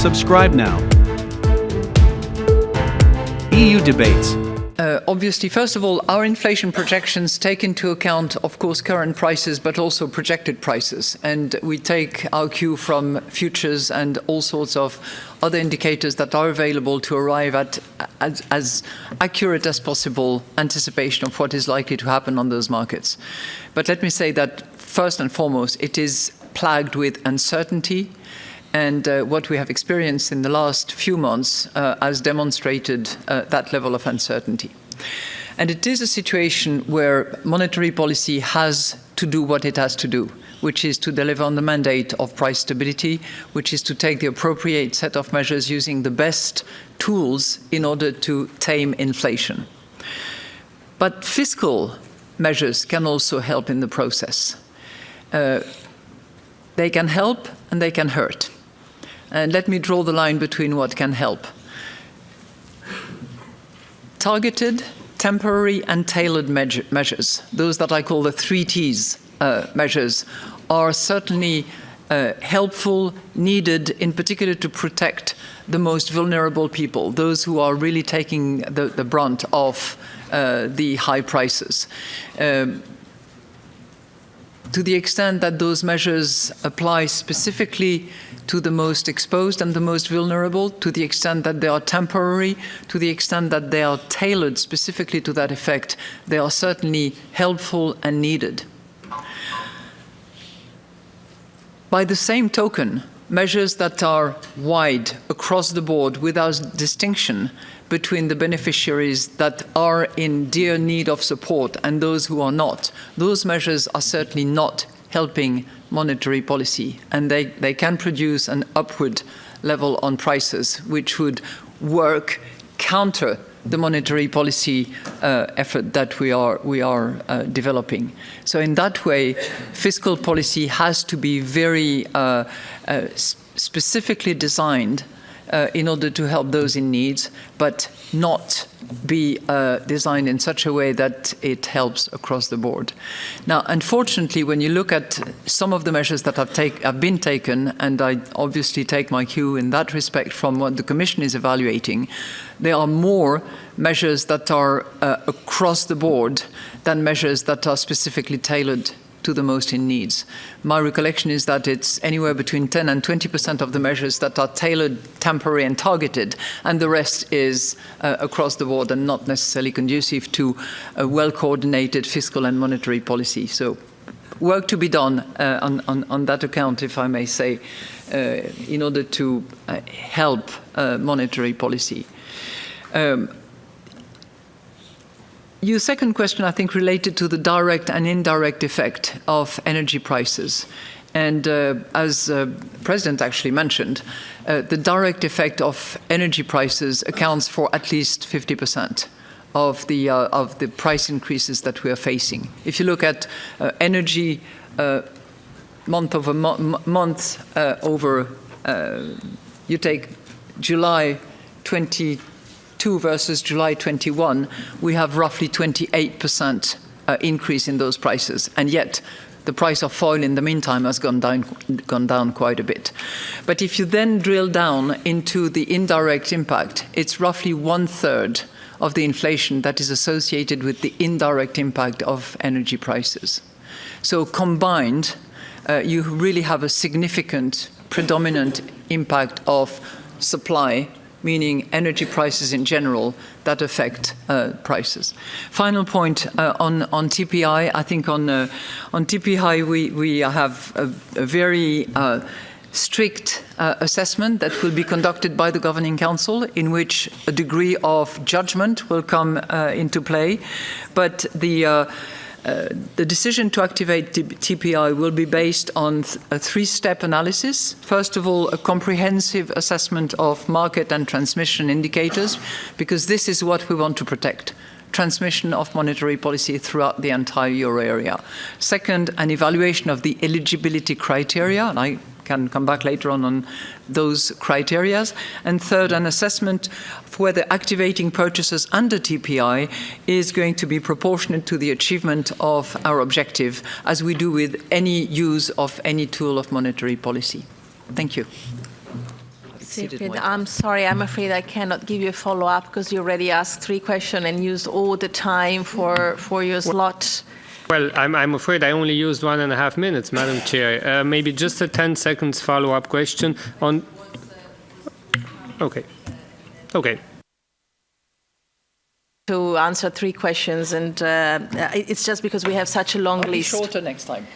Subscribe now. EU debates. Obviously, first of all, our inflation projections take into account, of course, current prices, but also projected prices. And we take our cue from futures and all sorts of other indicators that are available to arrive at as accurate as possible anticipation of what is likely to happen on those markets. But let me say that, first and foremost, it is plagued with uncertainty. And what we have experienced in the last few months has demonstrated that level of uncertainty. And it is a situation where monetary policy has to do what it has to do, which is to deliver on the mandate of price stability, which is to take the appropriate set of measures using the best tools in order to tame inflation. But fiscal measures can also help in the process. They can help and they can hurt. And let me draw the line between what can help. Targeted, temporary and tailored measures, those that I call the 3 Ts measures, are certainly helpful, needed, in particular to protect the most vulnerable people, those who are really taking the brunt of the high prices. To the extent that those measures apply specifically to the most exposed and the most vulnerable, to the extent that they are temporary, to the extent that they are tailored specifically to that effect, they are certainly helpful and needed. By the same token, measures that are wide across the board without distinction between the beneficiaries that are in dire need of support and those who are not, those measures are certainly not helping monetary policy, and they can produce an upward level on prices which would work counter the monetary policy effort that we are developing. So in that way, fiscal policy has to be very specifically designed in order to help those in need, but not be designed in such a way that it helps across the board. Now, unfortunately, when you look at some of the measures that have been taken, and I obviously take my cue in that respect from what the Commission is evaluating, there are more measures that are across the board than measures that are specifically tailored to the most in needs. My recollection is that it's anywhere between 10 and 20% of the measures that are tailored, temporary and targeted, and the rest is across the board and not necessarily conducive to a well-coordinated fiscal and monetary policy. So work to be done on that account, if I may say, in order to help monetary policy. Your second question, I think, related to the direct and indirect effect of energy prices. And as the President actually mentioned, the direct effect of energy prices accounts for at least 50% of the price increases that we are facing. If you look at energy month over month you take July 22 versus July 21, we have roughly 28% increase in those prices. And yet, the price of oil in the meantime has gone down quite a bit. But if you then drill down into the indirect impact, it's roughly 1/3 of the inflation that is associated with the indirect impact of energy prices. So combined, you really have a significant, predominant impact of supply, meaning energy prices in general, that affect prices. Final point on TPI. I think on TPI we have a very strict assessment that will be conducted by the Governing Council, in which a degree of judgment will come into play. But the decision to activate TPI will be based on a 3-step analysis. First of all, a comprehensive assessment of market and transmission indicators, because this is what we want to protect: transmission of monetary policy throughout the entire euro area. Second, an evaluation of the eligibility criteria, and I can come back later on those criteria. And third, an assessment of whether activating purchases under TPI is going to be proportionate to the achievement of our objective, as we do with any use of any tool of monetary policy. Thank you. exceeded my I'm sorry, I'm afraid I cannot give you a follow-up because you already asked 3 questions and used all the time for your slot. Well, I'm afraid I only used 1.5 minutes, Madam Chair. Maybe just a 10 seconds follow-up question on... Okay. To answer 3 questions, and it's just because we have such a long list. Shorter next time.